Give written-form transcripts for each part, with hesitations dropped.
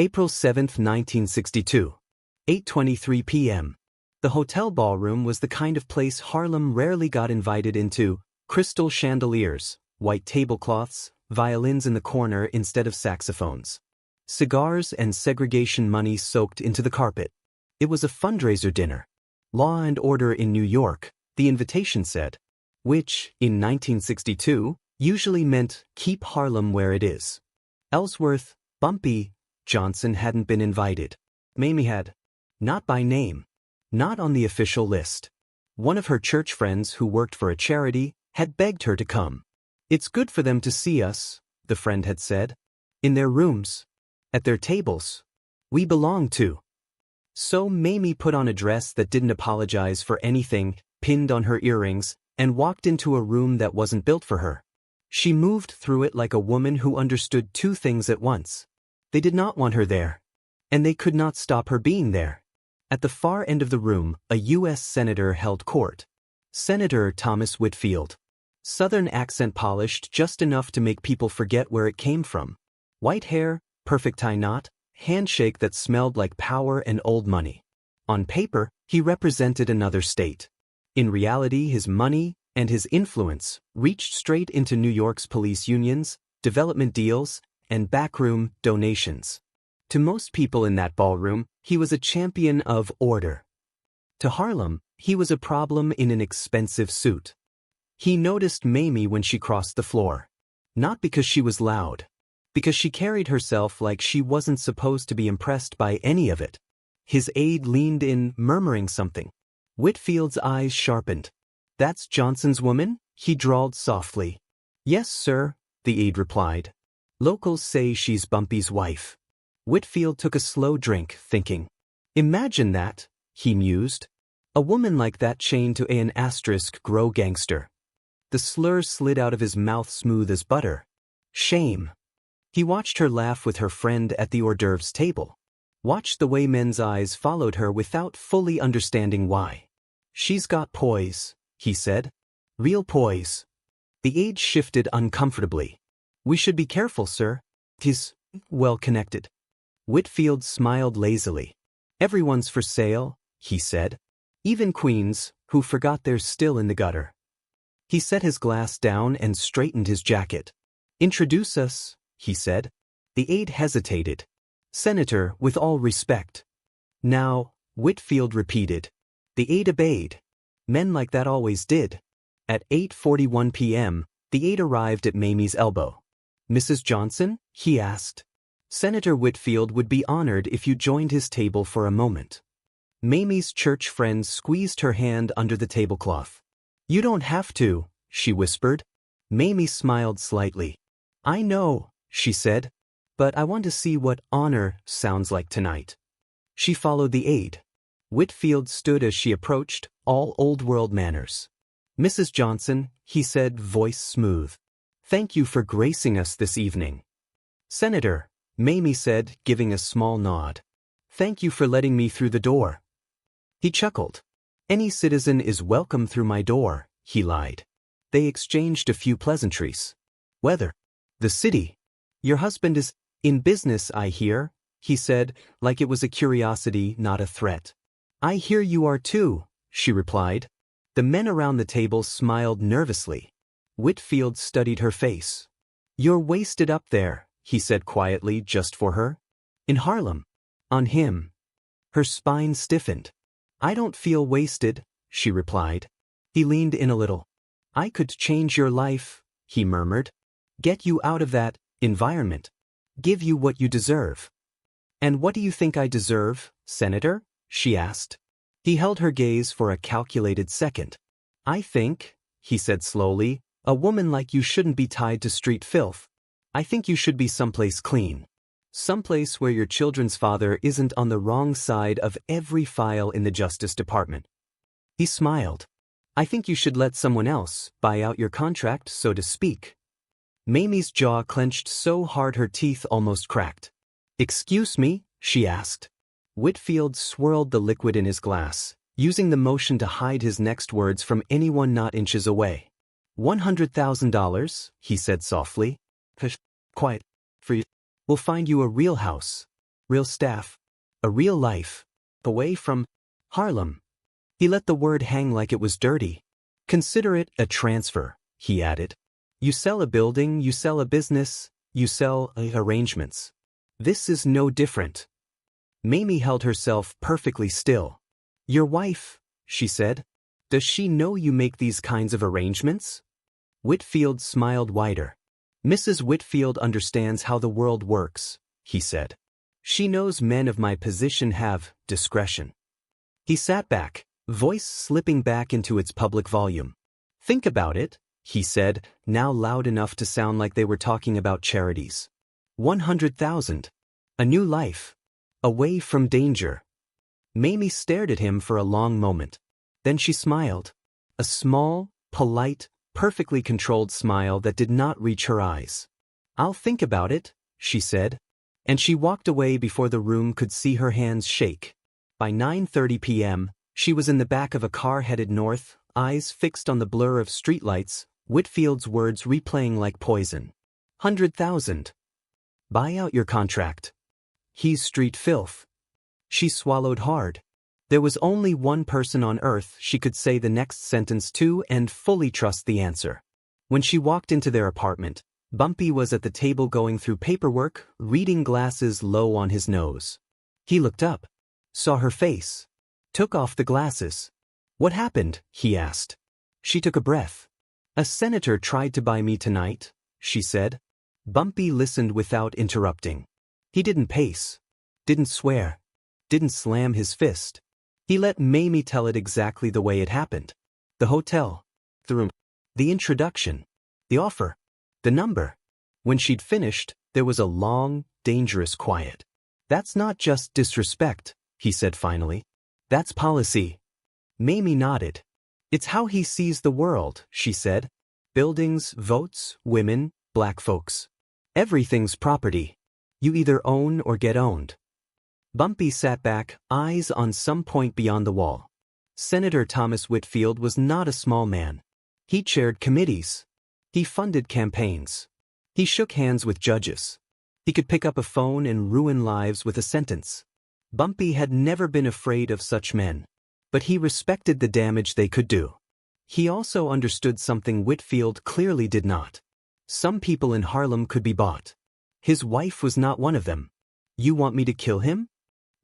April 7, 1962. 8:23 p.m. The hotel ballroom was the kind of place Harlem rarely got invited into. Crystal chandeliers, white tablecloths, violins in the corner instead of saxophones. Cigars and segregation money soaked into the carpet. It was a fundraiser dinner. Law and order in New York, the invitation said. Which, in 1962, usually meant keep Harlem where it is. Ellsworth, Bumpy Johnson hadn't been invited. Mamie had. Not by name. Not on the official list. One of her church friends who worked for a charity had begged her to come. It's good for them to see us, the friend had said. In their rooms. At their tables. We belong to. So Mamie put on a dress that didn't apologize for anything, pinned on her earrings, and walked into a room that wasn't built for her. She moved through it like a woman who understood two things at once. They did not want her there. And they could not stop her being there. At the far end of the room, a U.S. Senator held court. Senator Thomas Whitfield. Southern accent polished just enough to make people forget where it came from. White hair, perfect tie knot, handshake that smelled like power and old money. On paper, he represented another state. In reality, his money and his influence reached straight into New York's police unions, development deals, and backroom donations. To most people in that ballroom, he was a champion of order. To Harlem, he was a problem in an expensive suit. He noticed Mamie when she crossed the floor. Not because she was loud. Because she carried herself like she wasn't supposed to be impressed by any of it. His aide leaned in, murmuring something. Whitfield's eyes sharpened. That's Johnson's woman? He drawled softly. Yes, sir, the aide replied. Locals say she's Bumpy's wife. Whitfield took a slow drink, thinking. Imagine that, he mused. A woman like that chained to an asterisk grow gangster. The slur slid out of his mouth smooth as butter. Shame. He watched her laugh with her friend at the hors d'oeuvres table. Watched the way men's eyes followed her without fully understanding why. She's got poise, he said. Real poise. The aide shifted uncomfortably. We should be careful, sir. He's well-connected. Whitfield smiled lazily. Everyone's for sale, he said. Even queens, who forgot they're still in the gutter. He set his glass down and straightened his jacket. Introduce us, he said. The aide hesitated. Senator, with all respect. Now, Whitfield repeated. The aide obeyed. Men like that always did. At 8:41 p.m., the aide arrived at Mamie's elbow. Mrs. Johnson? He asked. Senator Whitfield would be honored if you joined his table for a moment. Mamie's church friend squeezed her hand under the tablecloth. You don't have to, she whispered. Mamie smiled slightly. I know, she said, but I want to see what honor sounds like tonight. She followed the aide. Whitfield stood as she approached, all old-world manners. Mrs. Johnson, he said, voice smooth. Thank you for gracing us this evening. Senator, Mamie said, giving a small nod. Thank you for letting me through the door. He chuckled. Any citizen is welcome through my door, he lied. They exchanged a few pleasantries. Weather. The city. Your husband is in business, I hear, he said, like it was a curiosity, not a threat. I hear you are too, she replied. The men around the table smiled nervously. Whitfield studied her face. You're wasted up there, he said quietly, just for her. In Harlem. On him. Her spine stiffened. I don't feel wasted, she replied. He leaned in a little. I could change your life, he murmured. Get you out of that environment. Give you what you deserve. And what do you think I deserve, Senator? She asked. He held her gaze for a calculated second. I think, he said slowly, a woman like you shouldn't be tied to street filth. I think you should be someplace clean. Someplace where your children's father isn't on the wrong side of every file in the Justice Department. He smiled. I think you should let someone else buy out your contract, so to speak. Mamie's jaw clenched so hard her teeth almost cracked. Excuse me, she asked. Whitfield swirled the liquid in his glass, using the motion to hide his next words from anyone not inches away. $100,000, he said softly. Quiet. For you. We'll find you a real house. real staff, a real life, away from Harlem. He let the word hang like it was dirty. Consider it a transfer, he added. You sell a building, you sell a business, you sell arrangements. This is no different. Mamie held herself perfectly still. Your wife, she said. Does she know you make these kinds of arrangements? Whitfield smiled wider. Mrs. Whitfield understands how the world works, he said. She knows men of my position have discretion. He sat back, voice slipping back into its public volume. Think about it, he said, now loud enough to sound like they were talking about charities. 100,000. A new life. Away from danger. Mamie stared at him for a long moment. Then she smiled. A small, polite, perfectly controlled smile that did not reach her eyes. I'll think about it, she said. And she walked away before the room could see her hands shake. By 9:30 p.m., she was in the back of a car headed north, eyes fixed on the blur of streetlights, Whitfield's words replaying like poison. 100,000. Buy out your contract. He's street filth. She swallowed hard. There was only one person on earth she could say the next sentence to and fully trust the answer. When she walked into their apartment, Bumpy was at the table going through paperwork, reading glasses low on his nose. He looked up, saw her face, took off the glasses. What happened? He asked. She took a breath. A senator tried to buy me tonight, she said. Bumpy listened without interrupting. He didn't pace, didn't swear, didn't slam his fist. He let Mamie tell it exactly the way it happened. The hotel, the room, the introduction, the offer, the number. When she'd finished, there was a long, dangerous quiet. That's not just disrespect, he said finally. That's policy. Mamie nodded. It's how he sees the world, she said. Buildings, votes, women, black folks. Everything's property. You either own or get owned. Bumpy sat back, eyes on some point beyond the wall. Senator Thomas Whitfield was not a small man. He chaired committees. He funded campaigns. He shook hands with judges. He could pick up a phone and ruin lives with a sentence. Bumpy had never been afraid of such men. But he respected the damage they could do. He also understood something Whitfield clearly did not. Some people in Harlem could be bought. His wife was not one of them. You want me to kill him?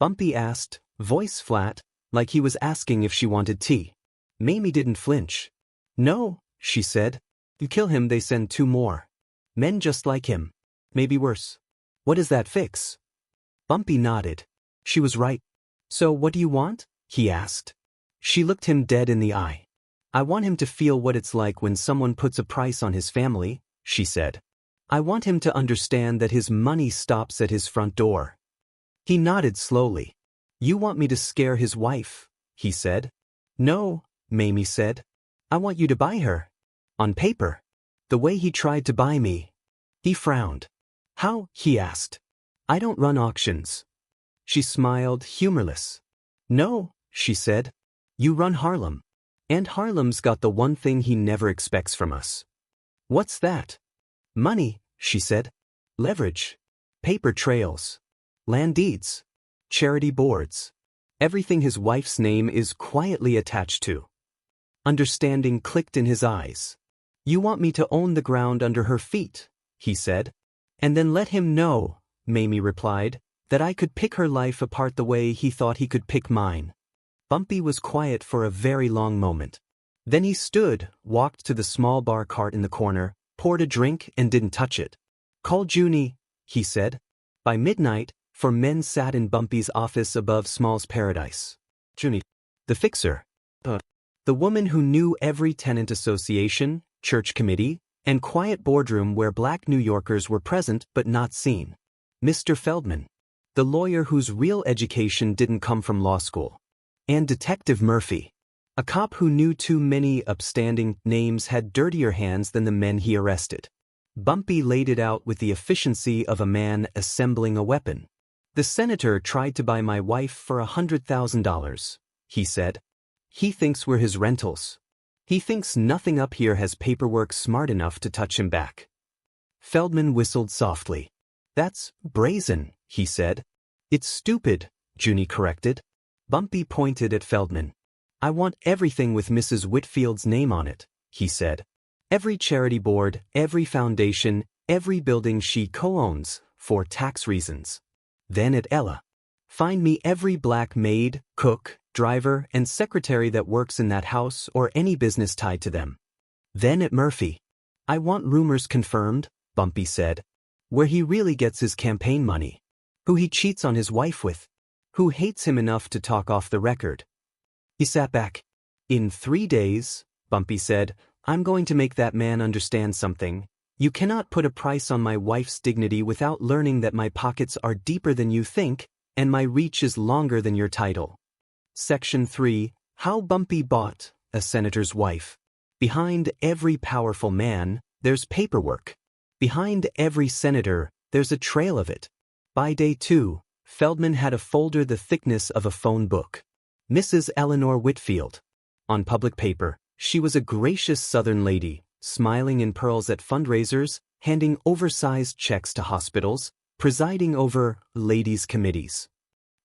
Bumpy asked, voice flat, like he was asking if she wanted tea. Mamie didn't flinch. No, she said. You kill him, they send 2 more. Men just like him. Maybe worse. What does that fix? Bumpy nodded. She was right. So what do you want? He asked. She looked him dead in the eye. I want him to feel what it's like when someone puts a price on his family, she said. I want him to understand that his money stops at his front door. He nodded slowly. You want me to scare his wife, he said. No, Mamie said. I want you to buy her. On paper. The way he tried to buy me. He frowned. How? He asked. I don't run auctions. She smiled, humorless. No, she said. You run Harlem. And Harlem's got the one thing he never expects from us. What's that? Money, she said. Leverage. Paper trails. Land deeds. Charity boards. Everything his wife's name is quietly attached to. Understanding clicked in his eyes. You want me to own the ground under her feet, he said. And then let him know, Mamie replied, that I could pick her life apart the way he thought he could pick mine. Bumpy was quiet for a very long moment. Then he stood, walked to the small bar cart in the corner, poured a drink and didn't touch it. Call Junie, he said. By midnight, 4 men sat in Bumpy's office above Small's Paradise. Junie, the fixer. The woman who knew every tenant association, church committee, and quiet boardroom where black New Yorkers were present but not seen. Mr. Feldman, the lawyer whose real education didn't come from law school. And Detective Murphy, a cop who knew too many upstanding names had dirtier hands than the men he arrested. Bumpy laid it out with the efficiency of a man assembling a weapon. The senator tried to buy my wife for $100,000, he said. He thinks we're his rentals. He thinks nothing up here has paperwork smart enough to touch him back. Feldman whistled softly. That's brazen, he said. It's stupid, Junie corrected. Bumpy pointed at Feldman. I want everything with Mrs. Whitfield's name on it, he said. Every charity board, every foundation, every building she co-owns, for tax reasons. Then at Ella. Find me every black maid, cook, driver, and secretary that works in that house or any business tied to them. Then at Murphy. I want rumors confirmed, Bumpy said. Where he really gets his campaign money. Who he cheats on his wife with. Who hates him enough to talk off the record. He sat back. In 3 days, Bumpy said, I'm going to make that man understand something. You cannot put a price on my wife's dignity without learning that my pockets are deeper than you think, and my reach is longer than your title. Section 3. How Bumpy Bought a Senator's Wife. Behind every powerful man, there's paperwork. Behind every senator, there's a trail of it. By day 2, Feldman had a folder the thickness of a phone book. Mrs. Eleanor Whitfield. On public paper, she was a gracious Southern lady, smiling in pearls at fundraisers, handing oversized checks to hospitals, presiding over ladies' committees.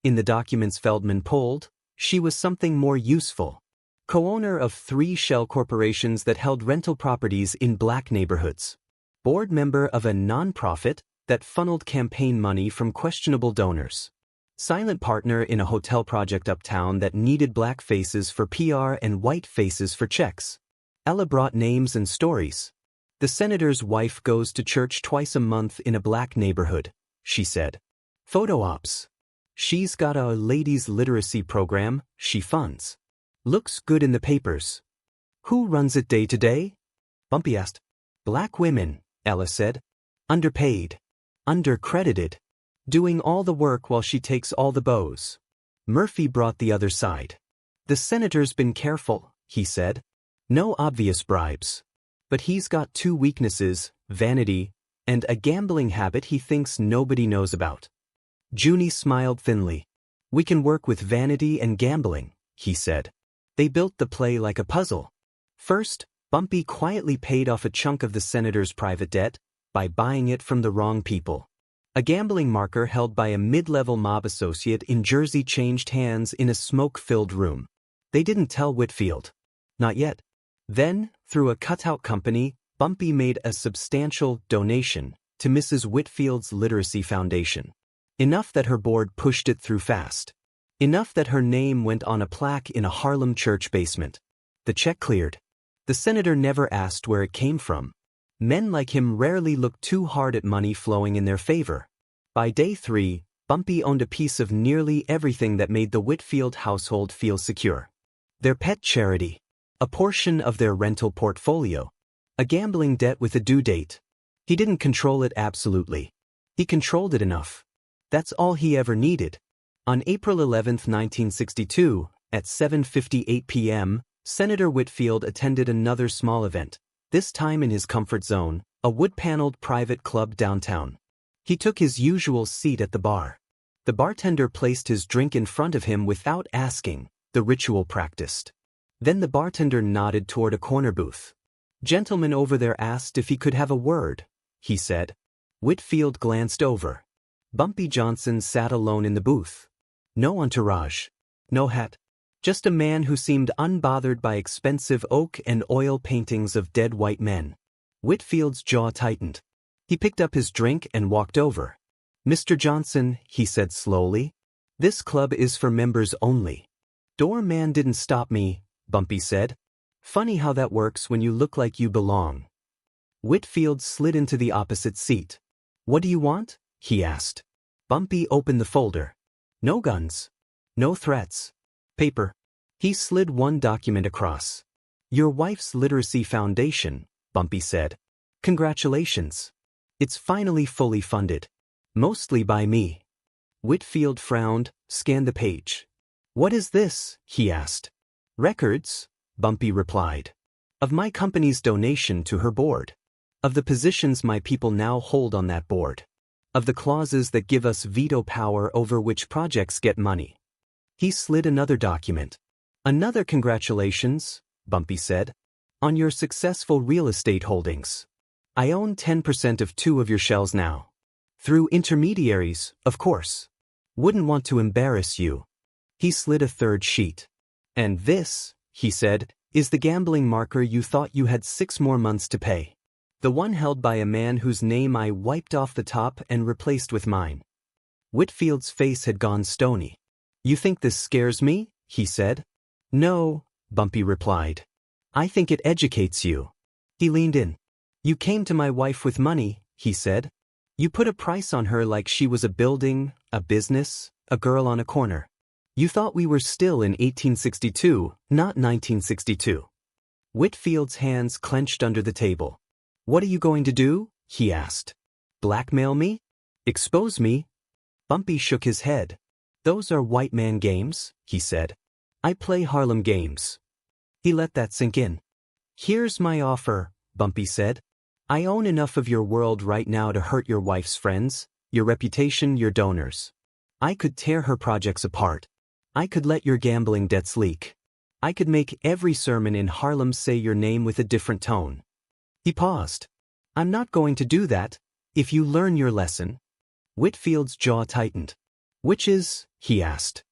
In the documents Feldman pulled, she was something more useful. Co-owner of 3 shell corporations that held rental properties in black neighborhoods. Board member of a non-profit that funneled campaign money from questionable donors. Silent partner in a hotel project uptown that needed black faces for PR and white faces for checks. Ella brought names and stories. The senator's wife goes to church twice a month in a black neighborhood, she said. Photo ops. She's got a ladies' literacy program she funds. Looks good in the papers. Who runs it day to day? Bumpy asked. Black women, Ella said. Underpaid. Undercredited. Doing all the work while she takes all the bows. Murphy brought the other side. The senator's been careful, he said. No obvious bribes. But he's got 2 weaknesses, vanity, and a gambling habit he thinks nobody knows about. Junie smiled thinly. We can work with vanity and gambling, he said. They built the play like a puzzle. First, Bumpy quietly paid off a chunk of the senator's private debt by buying it from the wrong people. A gambling marker held by a mid-level mob associate in Jersey changed hands in a smoke-filled room. They didn't tell Whitfield. Not yet. Then, through a cutout company, Bumpy made a substantial donation to Mrs. Whitfield's Literacy Foundation. Enough that her board pushed it through fast. Enough that her name went on a plaque in a Harlem church basement. The check cleared. The senator never asked where it came from. Men like him rarely looked too hard at money flowing in their favor. By day 3, Bumpy owned a piece of nearly everything that made the Whitfield household feel secure. Their pet charity. A portion of their rental portfolio. A gambling debt with a due date. He didn't control it absolutely. He controlled it enough. That's all he ever needed. On April 11, 1962, at 7:58 p.m., Senator Whitfield attended another small event. This time in his comfort zone, a wood-paneled private club downtown. He took his usual seat at the bar. The bartender placed his drink in front of him without asking, the ritual practiced. Then the bartender nodded toward a corner booth. Gentleman over there asked if he could have a word, he said. Whitfield glanced over. Bumpy Johnson sat alone in the booth. No entourage. No hat. Just a man who seemed unbothered by expensive oak and oil paintings of dead white men. Whitfield's jaw tightened. He picked up his drink and walked over. Mr. Johnson, he said slowly, this club is for members only. Doorman didn't stop me, Bumpy said. Funny how that works when you look like you belong. Whitfield slid into the opposite seat. What do you want? He asked. Bumpy opened the folder. No guns. No threats. Paper. He slid one document across. Your wife's literacy foundation, Bumpy said. Congratulations. It's finally fully funded. Mostly by me. Whitfield frowned, scanned the page. What is this? He asked. Records, Bumpy replied. Of my company's donation to her board. Of the positions my people now hold on that board. Of the clauses that give us veto power over which projects get money. He slid another document. Another congratulations, Bumpy said, on your successful real estate holdings. I own 10% of 2 of your shells now. Through intermediaries, of course. Wouldn't want to embarrass you. He slid a third sheet. And this, he said, is the gambling marker you thought you had 6 more months to pay. The one held by a man whose name I wiped off the top and replaced with mine. Whitfield's face had gone stony. You think this scares me? He said. No, Bumpy replied. I think it educates you. He leaned in. You came to my wife with money, he said. You put a price on her like she was a building, a business, a girl on a corner. You thought we were still in 1862, not 1962. Whitfield's hands clenched under the table. What are you going to do? He asked. Blackmail me? Expose me? Bumpy shook his head. Those are white man games, he said. I play Harlem games. He let that sink in. Here's my offer, Bumpy said. I own enough of your world right now to hurt your wife's friends, your reputation, your donors. I could tear her projects apart. I could let your gambling debts leak. I could make every sermon in Harlem say your name with a different tone. He paused. I'm not going to do that, if you learn your lesson. Whitfield's jaw tightened. Which is, he asked.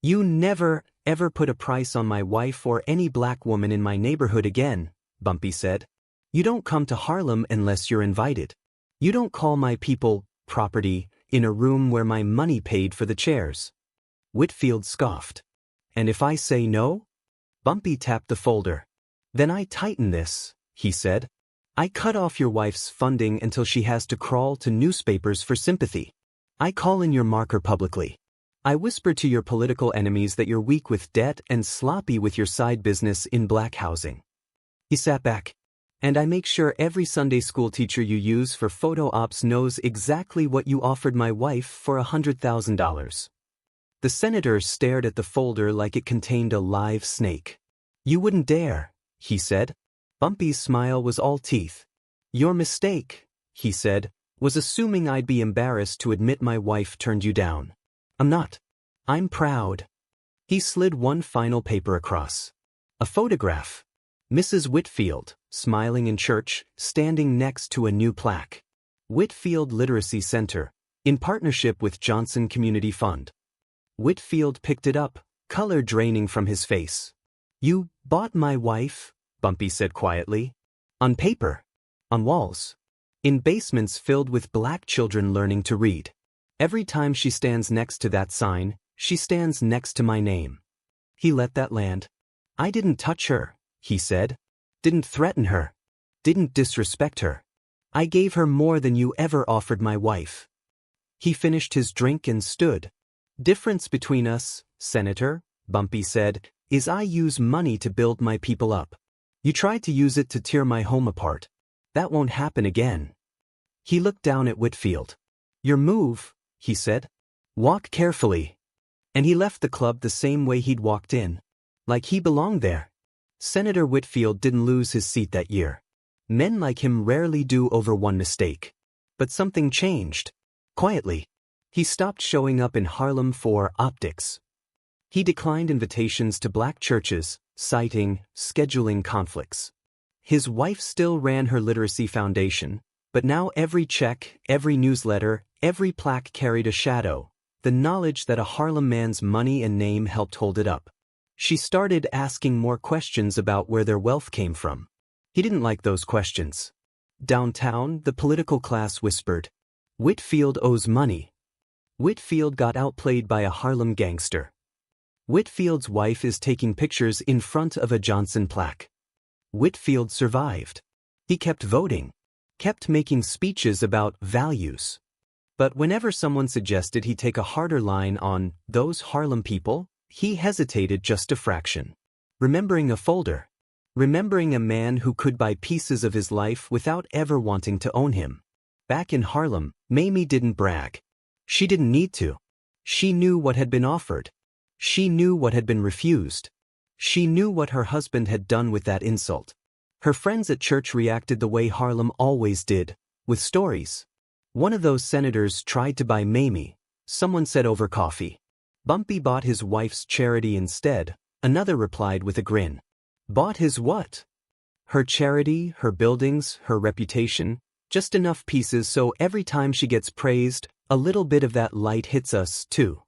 You never, ever put a price on my wife or any black woman in my neighborhood again, Bumpy said. You don't come to Harlem unless you're invited. You don't call my people property in a room where my money paid for the chairs. Whitfield scoffed. And if I say no? Bumpy tapped the folder. Then I tighten this, he said. I cut off your wife's funding until she has to crawl to newspapers for sympathy. I call in your marker publicly. I whisper to your political enemies that you're weak with debt and sloppy with your side business in black housing. He sat back. And I make sure every Sunday school teacher you use for photo ops knows exactly what you offered my wife for $100,000. The senator stared at the folder like it contained a live snake. You wouldn't dare, he said. Bumpy's smile was all teeth. Your mistake, he said, was assuming I'd be embarrassed to admit my wife turned you down. I'm not. I'm proud. He slid one final paper across. A photograph. Mrs. Whitfield, smiling in church, standing next to a new plaque. Whitfield Literacy Center, in partnership with Johnson Community Fund. Whitfield picked it up, color draining from his face. You bought my wife? Bumpy said quietly. On paper. On walls. In basements filled with black children learning to read. Every time she stands next to that sign, she stands next to my name. He let that land. I didn't touch her, he said. Didn't threaten her. Didn't disrespect her. I gave her more than you ever offered my wife. He finished his drink and stood. Difference between us, Senator, Bumpy said, is I use money to build my people up. You tried to use it to tear my home apart. That won't happen again. He looked down at Whitfield. Your move, he said. Walk carefully. And he left the club the same way he'd walked in. Like he belonged there. Senator Whitfield didn't lose his seat that year. Men like him rarely do over one mistake. But something changed. Quietly. He stopped showing up in Harlem for optics. He declined invitations to black churches, citing scheduling conflicts. His wife still ran her literacy foundation, but now every check, every newsletter, every plaque carried a shadow, the knowledge that a Harlem man's money and name helped hold it up. She started asking more questions about where their wealth came from. He didn't like those questions. Downtown, the political class whispered, Whitfield owes money. Whitfield got outplayed by a Harlem gangster. Whitfield's wife is taking pictures in front of a Johnson plaque. Whitfield survived. He kept voting, kept making speeches about values. But whenever someone suggested he take a harder line on those Harlem people, he hesitated just a fraction. Remembering a folder. Remembering a man who could buy pieces of his life without ever wanting to own him. Back in Harlem, Mamie didn't brag. She didn't need to. She knew what had been offered. She knew what had been refused. She knew what her husband had done with that insult. Her friends at church reacted the way Harlem always did, with stories. One of those senators tried to buy Mamie. Someone said over coffee. Bumpy bought his wife's charity instead, another replied with a grin. Bought his what? Her charity, her buildings, her reputation, just enough pieces so every time she gets praised, a little bit of that light hits us, too.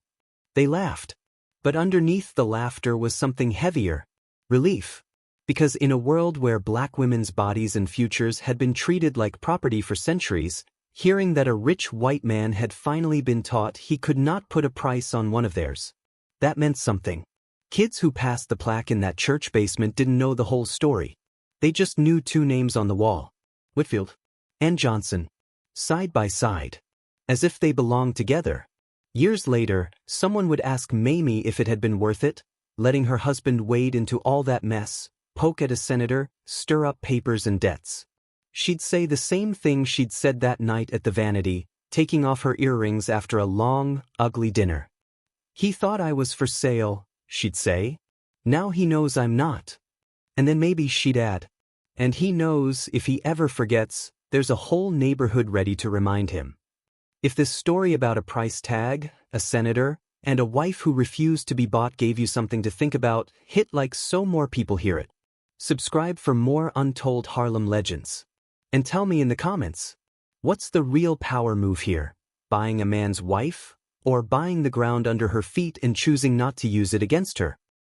They laughed. But underneath the laughter was something heavier. Relief. Because in a world where black women's bodies and futures had been treated like property for centuries, hearing that a rich white man had finally been taught he could not put a price on one of theirs. That meant something. Kids who passed the plaque in that church basement didn't know the whole story. They just knew two names on the wall. Whitfield and Johnson. Side by side. As if they belonged together. Years later, someone would ask Mamie if it had been worth it, letting her husband wade into all that mess, poke at a senator, stir up papers and debts. She'd say the same thing she'd said that night at the Vanity, taking off her earrings after a long, ugly dinner. He thought I was for sale, she'd say. Now he knows I'm not. And then maybe she'd add, and he knows if he ever forgets, there's a whole neighborhood ready to remind him. If this story about a price tag, a senator, and a wife who refused to be bought gave you something to think about, hit like so more people hear it. Subscribe for more untold Harlem legends. And tell me in the comments, what's the real power move here? Buying a man's wife? Or buying the ground under her feet and choosing not to use it against her?